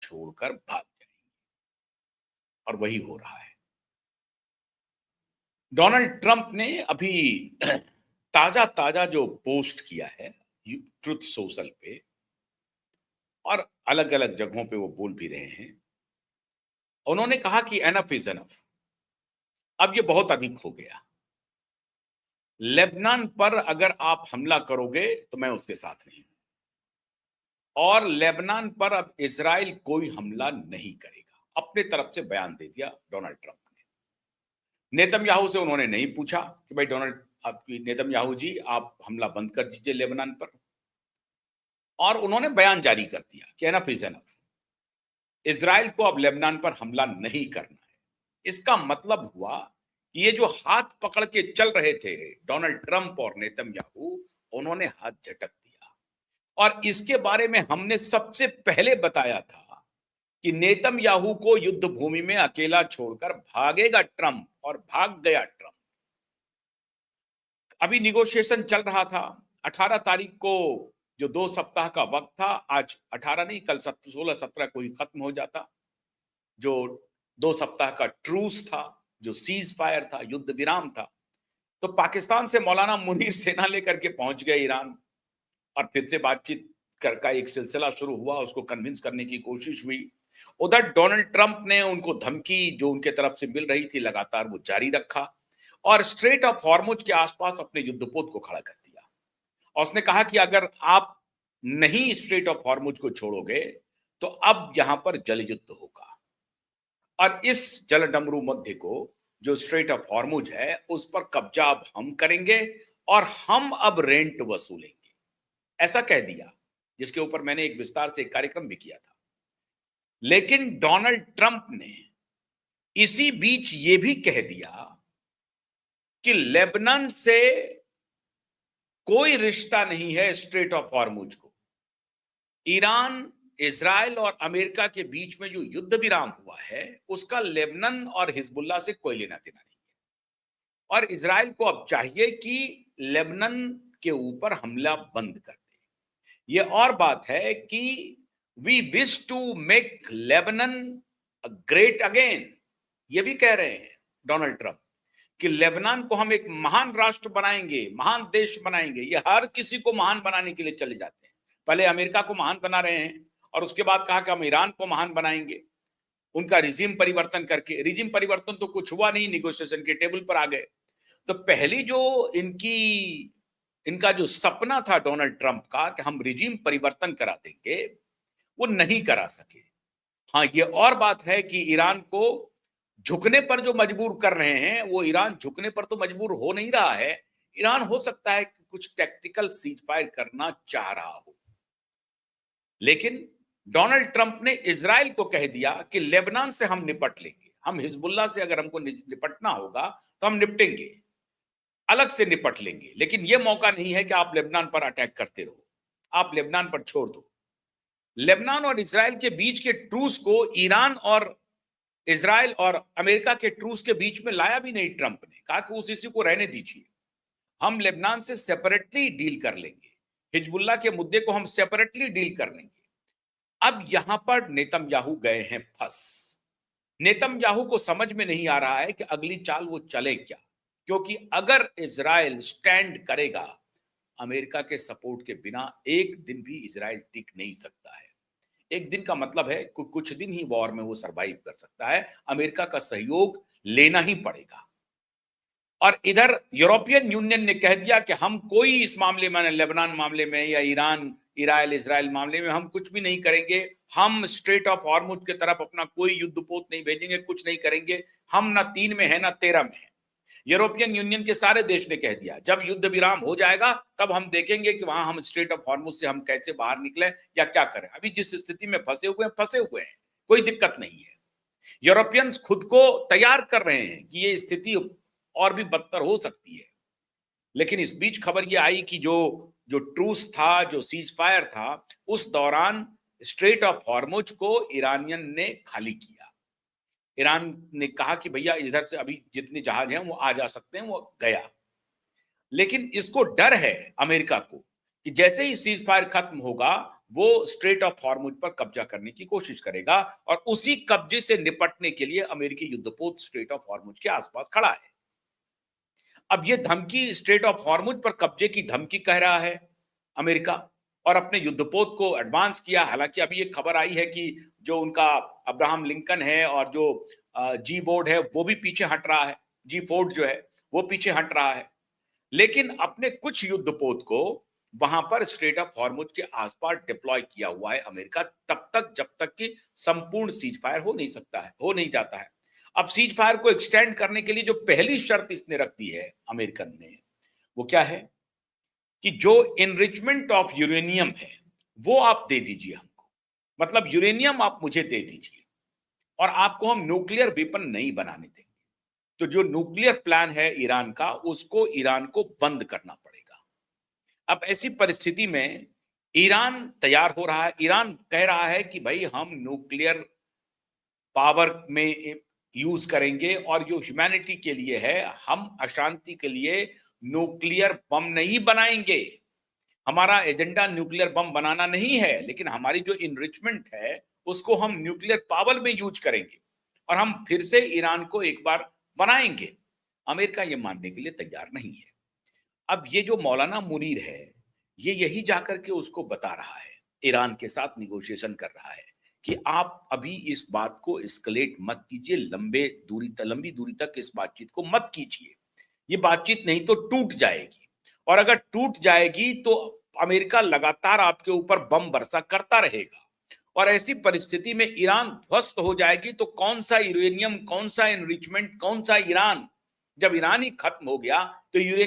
छोड़कर भाग जाएंगे, और वही हो रहा है। डोनाल्ड ट्रंप ने अभी ताजा ताजा जो पोस्ट किया है ट्रुथ सोशल पे और अलग अलग जगहों पे वो बोल भी रहे हैं, उन्होंने कहा कि एनफ इज एनफ, अब ये बहुत अधिक हो गया। लेबनान पर अगर आप हमला करोगे तो मैं उसके साथ नहीं हूं, और लेबनान पर अब इजराइल कोई हमला नहीं करेगा, अपने तरफ से बयान दे दिया डोनाल्ड ट्रंप ने। नेतन्याहू से उन्होंने नहीं पूछा कि भाई नेतन्याहू जी आप हमला बंद कर दीजिए लेबनान पर, और उन्होंने बयान जारी कर दिया कि एनफ इज एनफ, इजराइल को अब लेबनान पर हमला नहीं करना है। इसका मतलब हुआ कि ये जो हाथ पकड़ के चल रहे थे डोनाल्ड ट्रंप और नेतन्याहू, उन्होंने हाथ झटक दिया। और इसके बारे में हमने सबसे पहले बताया था कि नेतन्याहू को युद्ध भूमि में अकेला छोड़कर भागेगा ट्रंप, और भाग गया ट्रंप। अभी निगोशिएशन चल रहा था। 18 तारीख को जो 2 सप्ताह का वक्त था, आज 18 नहीं, कल 16-17 को ही खत्म हो जाता, जो 2 सप्ताह का ट्रूस था, जो सीज फायर था, युद्ध विराम था। तो पाकिस्तान से मौलाना मुनीर सेना लेकर के पहुंच गए ईरान, और फिर से बातचीत का एक सिलसिला शुरू हुआ, उसको कन्विंस करने की कोशिश हुई। उधर डोनाल्ड ट्रंप ने उनको धमकी जो उनके तरफ से मिल रही थी लगातार वो जारी रखा, और स्ट्रेट ऑफ हॉर्मुज के आसपास अपने युद्धपोत को खड़ा कर दिया। और उसने कहा कि अगर आप नहीं स्ट्रेट ऑफ हॉर्मुज को छोड़ोगे तो अब यहां पर जल युद्ध होगा, और इस जलडमरू मध्य को जो स्ट्रेट ऑफ हॉर्मुज है उस पर कब्जा अब हम करेंगे, और हम अब रेंट वसूलेंगे, ऐसा कह दिया, जिसके ऊपर मैंने एक विस्तार से एक कार्यक्रम भी किया था। लेकिन डोनाल्ड ट्रंप ने इसी बीच ये भी कह दिया कि लेबनान से कोई रिश्ता नहीं है स्ट्रेट ऑफ हॉर्मुज को। ईरान, इजराइल और अमेरिका के बीच में जो युद्ध विराम हुआ है उसका लेबनान और हिजबुल्लाह से कोई लेना देना नहीं है, और इजराइल को अब चाहिए कि लेबनान के ऊपर हमला बंद कर दे। यह और बात है कि we wish to make Lebanon great again, ये भी कह रहे हैं डोनाल्ड ट्रंप कि लेबनान को हम एक महान राष्ट्र बनाएंगे, महान देश बनाएंगे। ये हर किसी को महान बनाने के लिए चले जाते हैं। पहले अमेरिका को महान बना रहे हैं, और उसके बाद कहा कि हम ईरान को महान बनाएंगे, उनका रिजीम परिवर्तन करके। रिजीम परिवर्तन तो कुछ हुआ नहीं, निगोशिएशन के टेबल पर आ गए। तो पहली जो इनका जो सपना था डोनाल्ड ट्रंप का कि हम रिजीम परिवर्तन करा देंगे, वो नहीं करा सके। हाँ, ये और बात है कि ईरान को झुकने पर जो मजबूर कर रहे हैं, वो ईरान झुकने पर तो मजबूर हो नहीं रहा है। ईरान हो सकता है कि कुछ टैक्टिकल सीज फायर करना चाह रहा हो, लेकिन डोनाल्ड ट्रंप ने इजराइल को कह दिया कि लेबनान से हम निपट लेंगे, हम हिजबुल्लाह से अगर हमको निपटना होगा तो हम निपटेंगे, अलग से निपट लेंगे, लेकिन यह मौका नहीं है कि आप लेबनान पर अटैक करते रहो, आप लेबनान पर छोड़ दो। लेबनान और इजराइल के बीच के ट्रूस को ईरान और इजराइल और अमेरिका के ट्रूस के बीच में लाया भी नहीं ट्रंप ने, कहा कि उस इश्यू को रहने दीजिए, हम लेबनान से सेपरेटली डील कर लेंगे, हिजबुल्लाह के मुद्दे को हम सेपरेटली डील कर लेंगे। अब यहां पर नेतन्याहू गए हैं फंस। नेतन्याहू को समझ में नहीं आ रहा है कि अगली चाल वो चले क्या, क्योंकि अगर इजराइल स्टैंड करेगा, अमेरिका के सपोर्ट के बिना एक दिन भी इजराइल टिक नहीं सकता है। एक दिन का मतलब है कुछ दिन ही वॉर में वो सरवाइव कर सकता है, अमेरिका का सहयोग लेना ही पड़ेगा। और इधर यूरोपियन यूनियन ने कह दिया कि हम कोई इस मामले में, लेबनान मामले में या ईरान इजराइल मामले में हम कुछ भी नहीं करेंगे, हम स्ट्रेट ऑफ हॉर्मुज की तरफ अपना कोई युद्धपोत नहीं भेजेंगे, कुछ नहीं करेंगे, हम ना 3 में है ना 13 में है। यूरोपियन यूनियन के सारे देश ने कह दिया जब युद्ध विराम हो जाएगा तब हम देखेंगे कि वहां हम स्ट्रेट ऑफ हॉर्मुज से हम कैसे बाहर निकले या क्या करें। अभी जिस स्थिति में फंसे हुए हैं, कोई दिक्कत नहीं है। यूरोपियंस खुद को तैयार कर रहे हैं कि ये स्थिति और भी बदतर हो सकती है। लेकिन इस बीच खबर ये आई कि जो ट्रूस था, जो सीज फायर था, उस दौरान स्ट्रेट ऑफ हॉर्मुज को ईरानियन ने खाली किया। ईरान ने कहा कि भैया इधर से अभी जितने जहाज हैं वो आ जा सकते हैं, वो गया। लेकिन इसको डर है अमेरिका को कि जैसे ही सीज फायर खत्म होगा वो स्ट्रेट ऑफ हॉर्मुज पर कब्जा करने की कोशिश करेगा और उसी कब्जे से निपटने के लिए अमेरिकी युद्धपोत स्ट्रेट ऑफ हॉर्मुज के आसपास खड़ा है। अब ये धमकी स्ट्रेट ऑफ हॉर्मुज पर कब्जे की धमकी कह रहा है अमेरिका, और अपने युद्धपोत को एडवांस किया। हालांकि अभी एक खबर आई है कि जो उनका अब्राहम लिंकन है और जो जी बोर्ड है वो भी पीछे हट रहा है, जी फोर्ड जो है वो पीछे हट रहा है। लेकिन अपने कुछ युद्धपोत को वहां पर स्ट्रेट ऑफ हॉर्मुज के आसपास डिप्लॉय किया हुआ है अमेरिका, तब तक जब तक कि संपूर्ण सीज फायर हो नहीं सकता है, हो नहीं जाता है। अब सीज फायर को एक्सटेंड करने के लिए जो पहली शर्त इसने रख दी है अमेरिकन ने, वो क्या है कि जो इनरिचमेंट ऑफ यूरेनियम है वो आप दे दीजिए हमको, मतलब यूरेनियम आप मुझे दे दीजिए और आपको हम न्यूक्लियर वेपन नहीं बनाने देंगे। तो जो न्यूक्लियर प्लान है ईरान का, उसको ईरान को बंद करना पड़ेगा। अब ऐसी परिस्थिति में ईरान तैयार हो रहा है, ईरान कह रहा है कि भाई हम न्यूक्लियर पावर में यूज करेंगे और जो ह्यूमैनिटी के लिए है, हम अशांति के लिए न्यूक्लियर बम नहीं बनाएंगे। हमारा एजेंडा न्यूक्लियर बम बनाना नहीं है, लेकिन हमारी जो इनरिचमेंट है उसको हम न्यूक्लियर पावर में यूज करेंगे और हम फिर से ईरान को एक बार बनाएंगे। अमेरिका ये मानने के लिए तैयार नहीं है। अब ये जो मौलाना मुनीर है, ये यही जाकर के उसको बता रहा है, ईरान के साथ निगोशिएशन कर रहा है कि आप अभी इस बात को एस्केलेट मत कीजिए, लंबी दूरी तक इस बातचीत को मत कीजिए। ये बातचीत नहीं तो टूट जाएगी, और अगर टूट जाएगी तो अमेरिका लगातार आपके ऊपर बम बरसा करता रहेगा और ऐसी परिस्थिति में ईरान ध्वस्त हो जाएगी। तो कौन सा यूरेनियम, कौन सा एनरिचमेंट, कौन सा ईरान? जब ईरान ही खत्म हो गया तो यूरेनियम